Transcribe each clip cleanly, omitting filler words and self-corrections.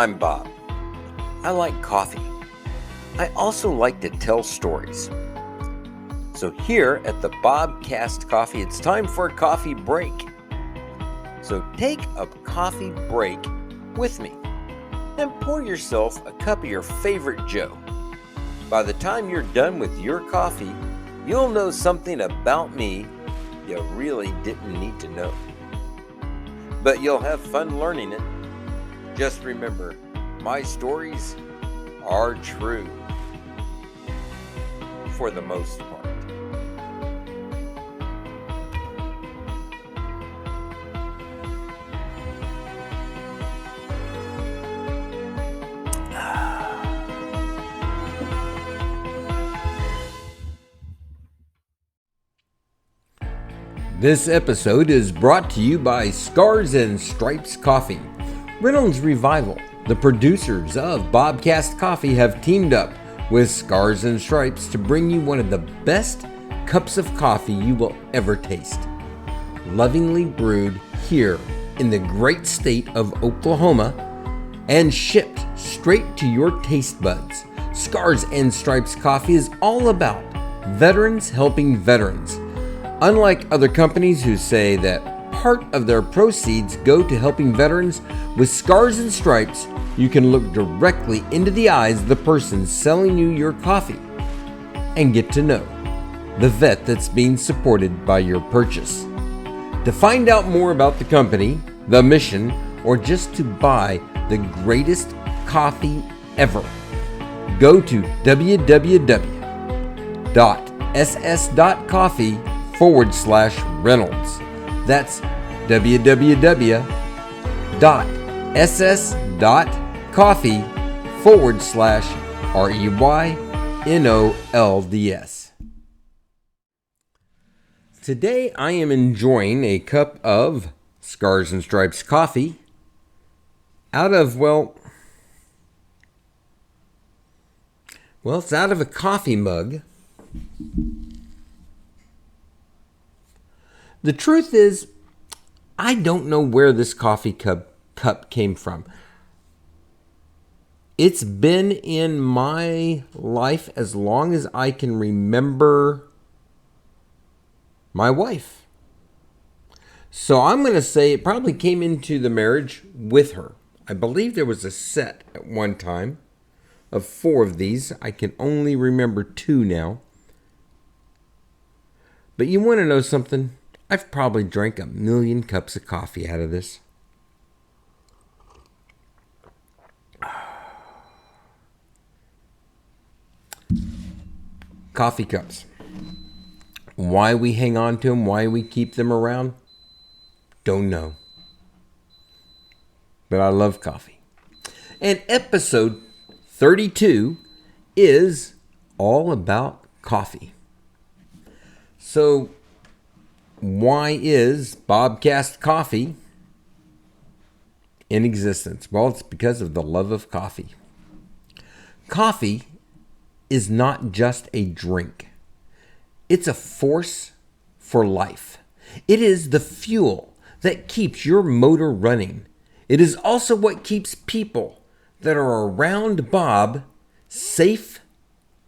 I'm Bob. I like coffee. I also like to tell stories. So here at the Bobcast Coffee, it's time for a coffee break. So take a coffee break with me and pour yourself a cup of your favorite Joe. By the time you're done with your coffee, you'll know something about me you really didn't need to know. But you'll have fun learning it. Just remember, my stories are true. For the most part. This episode is brought to you by Scars and Stripes Coffee. Reynolds Revival, the producers of Bobcast Coffee, have teamed up with Scars and Stripes to bring you one of the best cups of coffee you will ever taste. Lovingly brewed here in the great state of Oklahoma and shipped straight to your taste buds. Scars and Stripes Coffee is all about veterans helping veterans. Unlike other companies who say that part of their proceeds go to helping veterans, with Scars and Stripes, you can look directly into the eyes of the person selling you your coffee and get to know the vet that's being supported by your purchase. To find out more about the company, the mission, or just to buy the greatest coffee ever, go to www.ss.coffee/Reynolds. That's www.ss.coffee/REYNOLDS. Today I am enjoying a cup of Scars and Stripes coffee out of, it's out of a coffee mug. The truth is, I don't know where this coffee cup came from. It's been in my life as long as I can remember my wife. So I'm going to say it probably came into the marriage with her. I believe there was a set at one time of 4 of these. I can only remember 2 now. But you want to know something? I've probably drank 1,000,000 cups of coffee out of this. Coffee cups. Why we hang on to them, why we keep them around, don't know. But I love coffee. And episode 32 is all about coffee. So, why is Bobcast Coffee in existence? Well, it's because of the love of coffee. Coffee is not just a drink. It's a force for life. It is the fuel that keeps your motor running. It is also what keeps people that are around Bob safe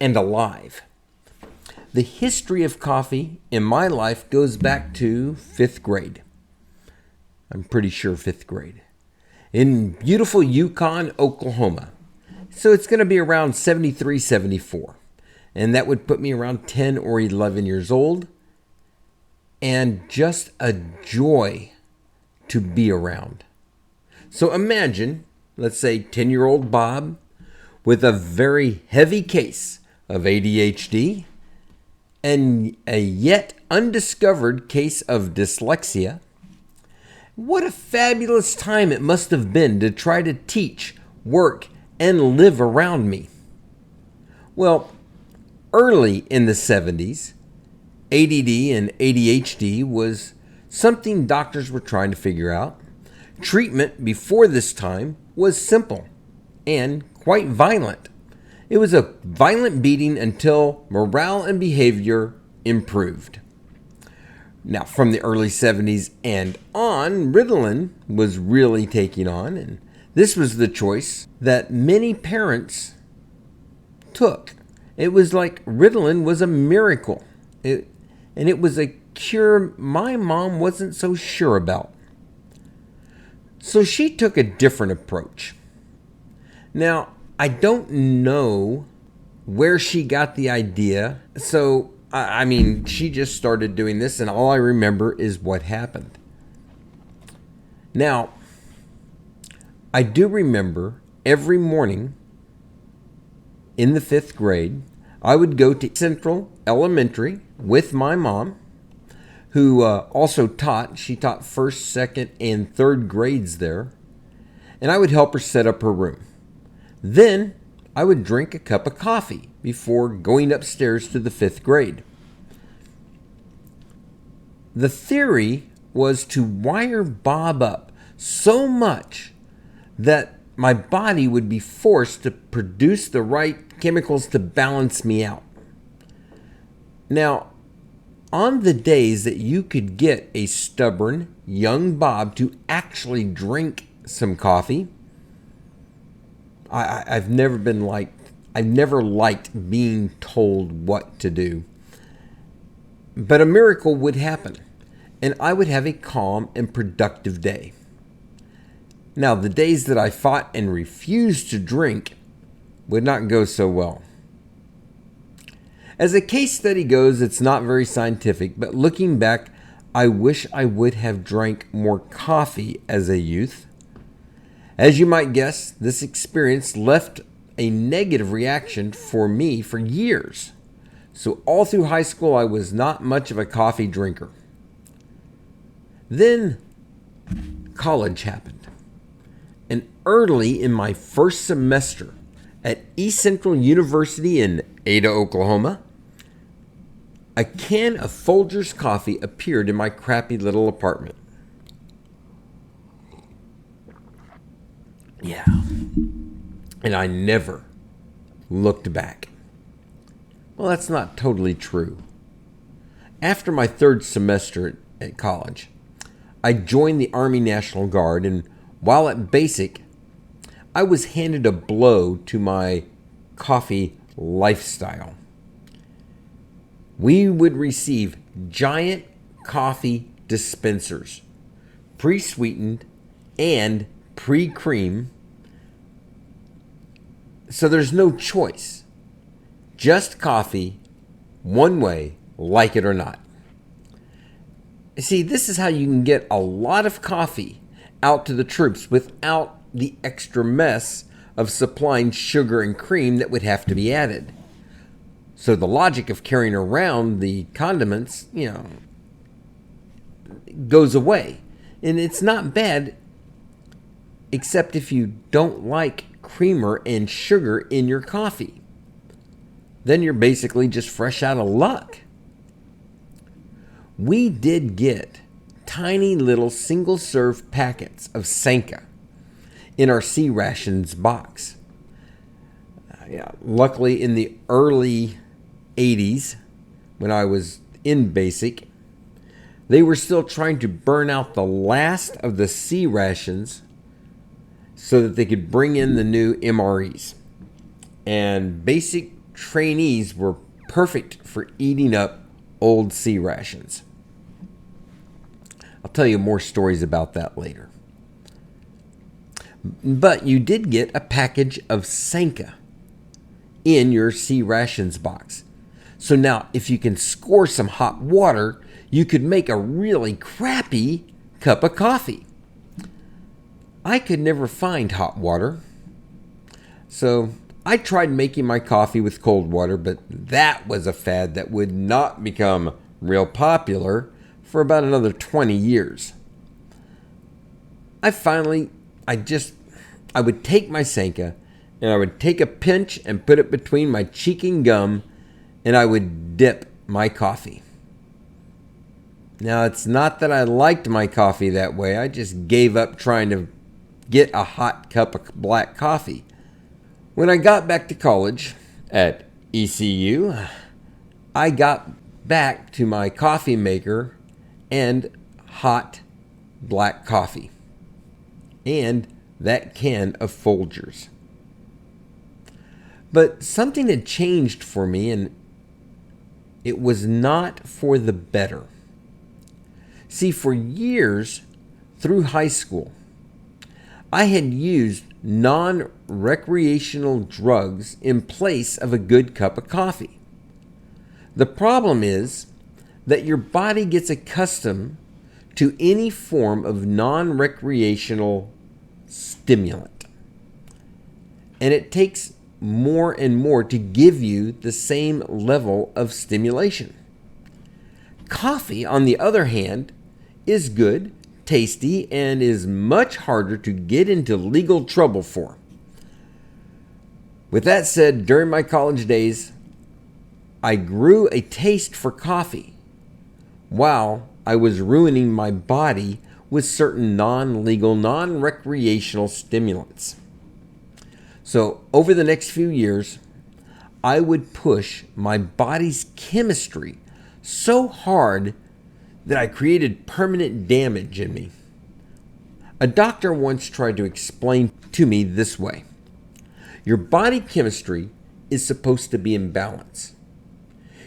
and alive. The history of coffee in my life goes back to 5th grade. I'm pretty sure 5th grade. In beautiful Yukon, Oklahoma. So it's going to be around 73, 74. And that would put me around 10 or 11 years old. And just a joy to be around. So imagine, let's say 10-year-old Bob with a very heavy case of ADHD and a yet undiscovered case of dyslexia. What a fabulous time it must have been to try to teach, work, and live around me. Well, early in the 70s, ADD and ADHD was something doctors were trying to figure out. Treatment before this time was simple and quite violent. It was a violent beating until morale and behavior improved. Now, from the early 70s and on, Ritalin was really taking on, and This was the choice that many parents took. It was like Ritalin was a miracle. And it was a cure my mom wasn't so sure about. So she took a different approach. Now, I don't know where she got the idea. So, I mean, she just started doing this, and all I remember is what happened. Now, I do remember every morning in the 5th grade, I would go to Central Elementary with my mom, who also taught. She taught 1st, 2nd, and 3rd grades there. And I would help her set up her room. Then I would drink a cup of coffee before going upstairs to the 5th grade. The theory was to wire Bob up so much that my body would be forced to produce the right chemicals to balance me out. Now, on the days that you could get a stubborn young Bob to actually drink some coffee, I've never liked being told what to do. But a miracle would happen, and I would have a calm and productive day. Now, the days that I fought and refused to drink would not go so well. As a case study goes, it's not very scientific, but looking back, I wish I would have drank more coffee as a youth. As you might guess, this experience left a negative reaction for me for years. So all through high school, I was not much of a coffee drinker. Then college happened. And early in my first semester at East Central University in Ada, Oklahoma, a can of Folgers coffee appeared in my crappy little apartment. Yeah. And I never looked back. Well, that's not totally true. After my 3rd semester at college, I joined the Army National Guard, and while at basic, I was handed a blow to my coffee lifestyle. We would receive giant coffee dispensers, pre-sweetened and pre-cream. So there's no choice. Just coffee, one way, like it or not. See, this is how you can get a lot of coffee out to the troops without the extra mess of supplying sugar and cream that would have to be added. So the logic of carrying around the condiments, goes away. And it's not bad, except if you don't like creamer and sugar in your coffee. Then you're basically just fresh out of luck. We did get tiny little single-serve packets of Sanka in our C rations box. Luckily, in the early 80s, when I was in basic, they were still trying to burn out the last of the C rations so that they could bring in the new MREs. And basic trainees were perfect for eating up old C rations. I'll tell you more stories about that later. But you did get a package of Sanka in your C rations box. So now, if you can score some hot water, you could make a really crappy cup of coffee. I could never find hot water, so I tried making my coffee with cold water, but that was a fad that would not become real popular for about another 20 years. I would take my Sanka and I would take a pinch and put it between my cheek and gum, and I would dip my coffee. Now, it's not that I liked my coffee that way. I just gave up trying to get a hot cup of black coffee. When I got back to college at ECU, I got back to my coffee maker and hot black coffee. And that can of Folgers. But something had changed for me, and it was not for the better. See, for years through high school, I had used non-recreational drugs in place of a good cup of coffee. The problem is that your body gets accustomed to any form of non-recreational stimulant, and it takes more and more to give you the same level of stimulation. Coffee, on the other hand, is good, tasty, and is much harder to get into legal trouble for. With that said, during my college days, I grew a taste for coffee while I was ruining my body with certain non-legal, non-recreational stimulants. So over the next few years, I would push my body's chemistry so hard that I created permanent damage in me. A doctor once tried to explain to me this way: your body chemistry is supposed to be in balance.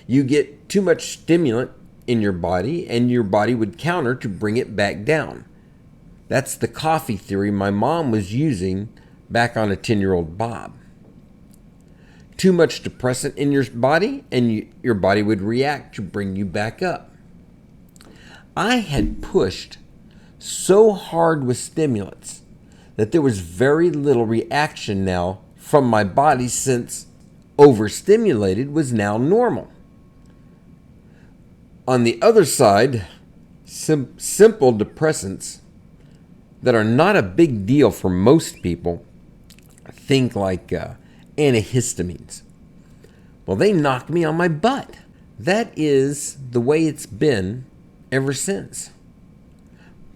You get too much stimulant in your body, and your body would counter to bring it back down. That's the coffee theory my mom was using back on a 10-year-old Bob. Too much depressant in your body, and your body would react to bring you back up. I had pushed so hard with stimulants that there was very little reaction now from my body, since overstimulated was now normal. On the other side, simple depressants that are not a big deal for most people, think like antihistamines. Well, they knocked me on my butt. That is the way it's been ever since.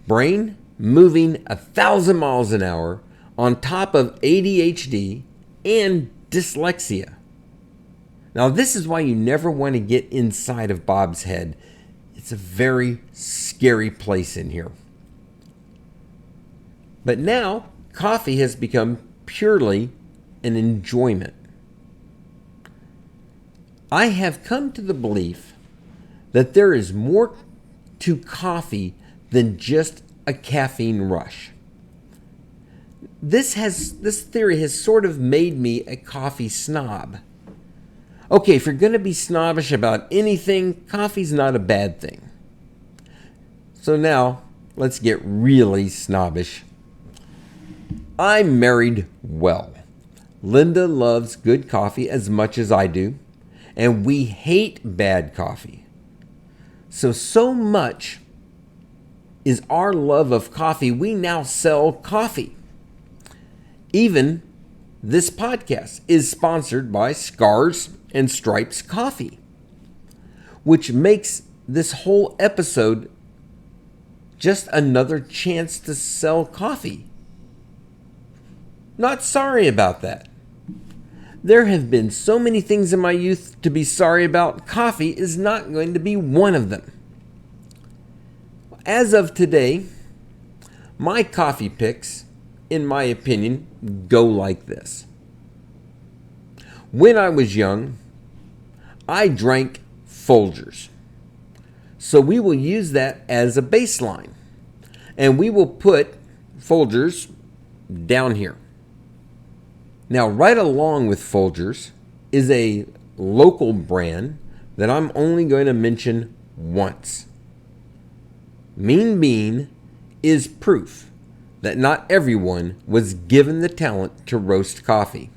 Brain moving 1,000 miles an hour on top of ADHD and dyslexia. Now, this is why you never want to get inside of Bob's head. It's a very scary place in here. But now, coffee has become purely an enjoyment. I have come to the belief that there is more to coffee than just a caffeine rush. This theory has sort of made me a coffee snob. Okay, if you're going to be snobbish about anything, coffee's not a bad thing. So now, let's get really snobbish. I'm married well. Linda loves good coffee as much as I do, and we hate bad coffee. So much is our love of coffee, we now sell coffee. Even this podcast is sponsored by Scars and Stripes Coffee, which makes this whole episode just another chance to sell coffee. Not sorry about that. There have been so many things in my youth to be sorry about. Coffee is not going to be one of them. As of today, my coffee picks, in my opinion, go like this. When I was young, I drank Folgers. So we will use that as a baseline. And we will put Folgers down here. Now, right along with Folgers is a local brand that I'm only going to mention once. Mean Bean is proof that not everyone was given the talent to roast coffee.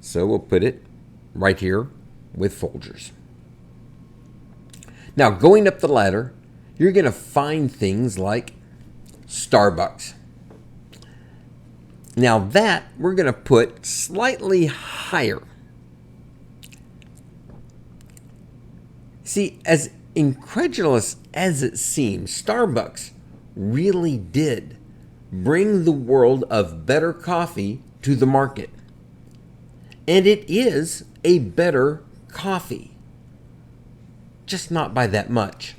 So we'll put it right here with Folgers. Now, going up the ladder, you're going to find things like Starbucks. Now that we're going to put slightly higher. See, as incredulous as it seems, Starbucks really did bring the world of better coffee to the market. And it is a better coffee. Just not by that much.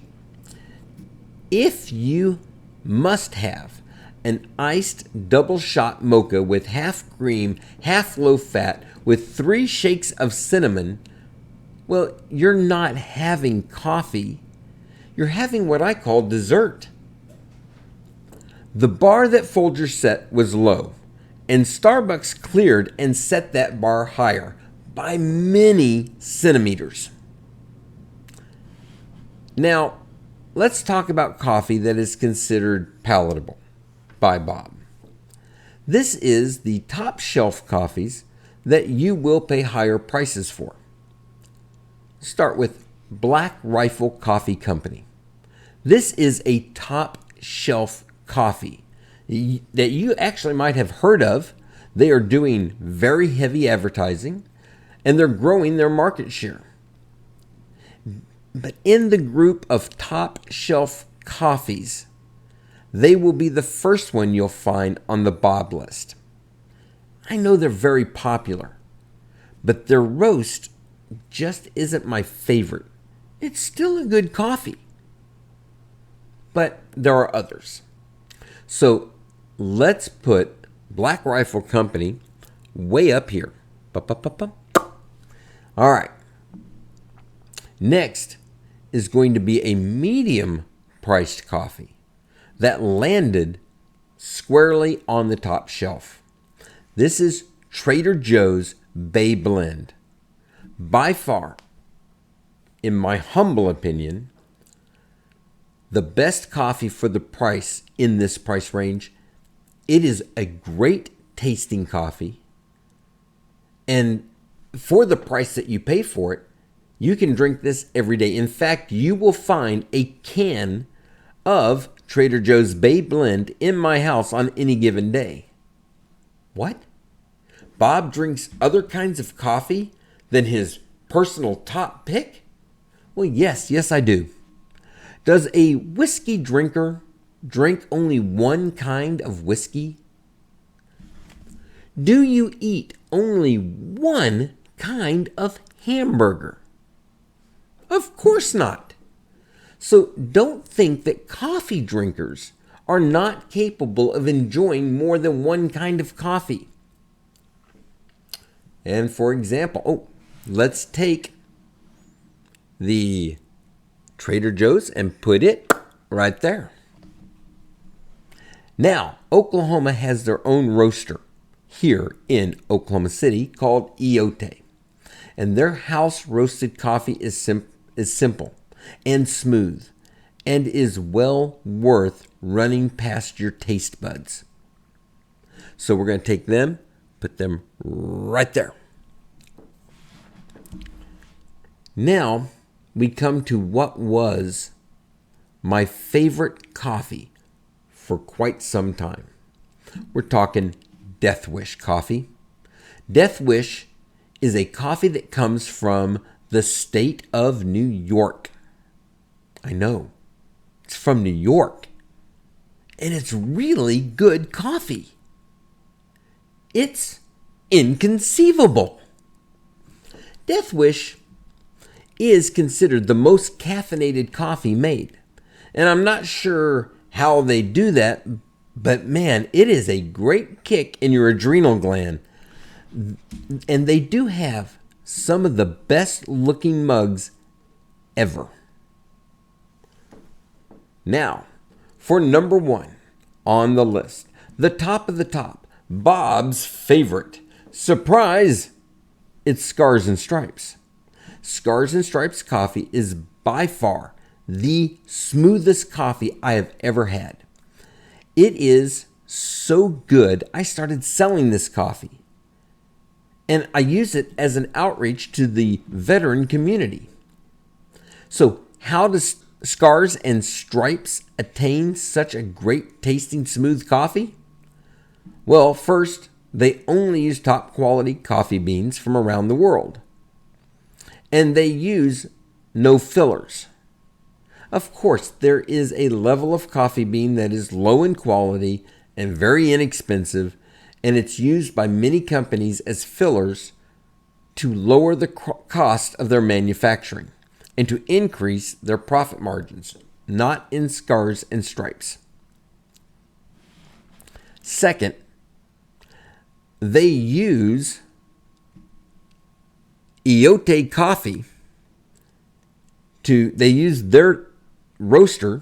If you must have an iced double shot mocha with half cream, half low fat, with 3 shakes of cinnamon, well, you're not having coffee. You're having what I call dessert. The bar that Folger set was low, and Starbucks cleared and set that bar higher by many centimeters. Now, let's talk about coffee that is considered palatable by Bob. This is the top shelf coffees that you will pay higher prices for. Start with Black Rifle Coffee Company. This is a top shelf coffee that you actually might have heard of. They are doing very heavy advertising and they're growing their market share. But in the group of top shelf coffees, they will be the first one you'll find on the Bob list. I know they're very popular, but their roast just isn't my favorite. It's still a good coffee, but there are others. So let's put Black Rifle Company way up here. All right. Next is going to be a medium priced coffee that landed squarely on the top shelf. This is Trader Joe's Bay Blend. By far, in my humble opinion, the best coffee for the price in this price range. It is a great tasting coffee. And for the price that you pay for it, you can drink this every day. In fact, you will find a can of Trader Joe's Bay Blend in my house on any given day. What? Bob drinks other kinds of coffee than his personal top pick? Well, yes, I do. Does a whiskey drinker drink only one kind of whiskey? Do you eat only one kind of hamburger? Of course not. So don't think that coffee drinkers are not capable of enjoying more than one kind of coffee. And for example, let's take the Trader Joe's and put it right there. Now, Oklahoma has their own roaster here in Oklahoma City called Eyote. And their house roasted coffee is simple and smooth and is well worth running past your taste buds. So we're going to take them, put them right there. Now we come to what was my favorite coffee for quite some time. We're talking Death Wish coffee. Death Wish is a coffee that comes from the state of New York. I know. It's from New York. And it's really good coffee. It's inconceivable. Death Wish is considered the most caffeinated coffee made. And I'm not sure how they do that, but man, it is a great kick in your adrenal gland. And they do have some of the best looking mugs ever. Now, for number 1 on the list, the top of the top, Bob's favorite. Surprise! It's Scars and Stripes. Scars and Stripes coffee is by far the smoothest coffee I have ever had. It is so good, I started selling this coffee. And I use it as an outreach to the veteran community. So how does Scars and Stripes attain such a great tasting smooth coffee? Well, first, they only use top quality coffee beans from around the world. And they use no fillers. Of course, there is a level of coffee bean that is low in quality and very inexpensive, and it's used by many companies as fillers to lower the cost of their manufacturing and to increase their profit margins, not in Scars and Stripes. Second, they use Eyote coffee they use their roaster.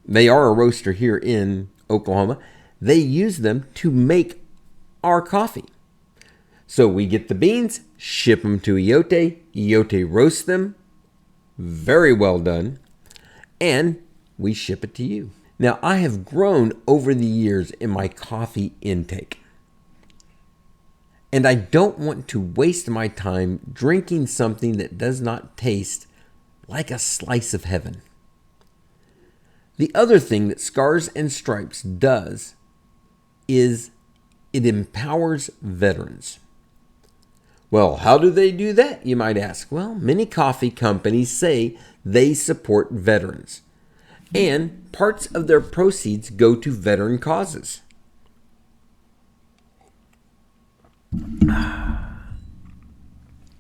They are a roaster here in Oklahoma. They use them to make our coffee. So we get the beans, ship them to Eyote. Eyote roasts them. Very well done. And we ship it to you. Now, I have grown over the years in my coffee intake. And I don't want to waste my time drinking something that does not taste like a slice of heaven. The other thing that Scars and Stripes does is it empowers veterans. Well, how do they do that, you might ask? Well, many coffee companies say they support veterans, and parts of their proceeds go to veteran causes.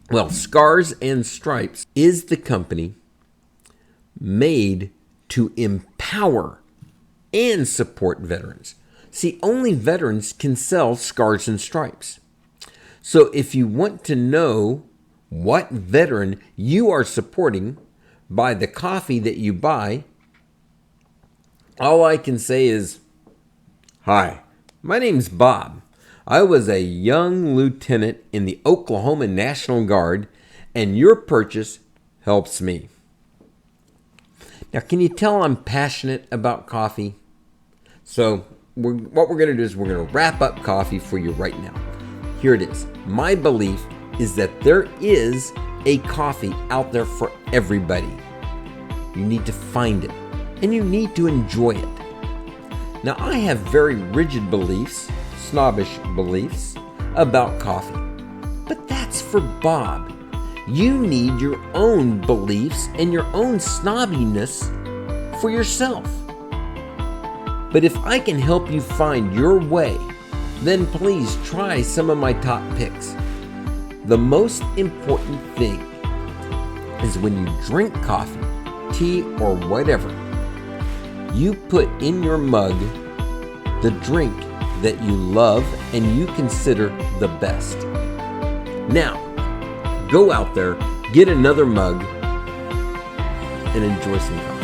Well, Scars and Stripes is the company made to empower and support veterans. See, only veterans can sell Scars and Stripes. So if you want to know what veteran you are supporting by the coffee that you buy, all I can say is, hi, my name's Bob. I was a young lieutenant in the Oklahoma National Guard, and your purchase helps me. Now, can you tell I'm passionate about coffee? So what we're going to do is we're going to wrap up coffee for you right now. Here it is. My belief is that there is a coffee out there for everybody. You need to find it, and you need to enjoy it. Now, I have very rigid beliefs, snobbish beliefs about coffee, but that's for Bob. You need your own beliefs and your own snobbiness for yourself. But if I can help you find your way, then please try some of my top picks. The most important thing is when you drink coffee, tea, or whatever, you put in your mug the drink that you love and you consider the best. Now, go out there, get another mug, and enjoy some coffee.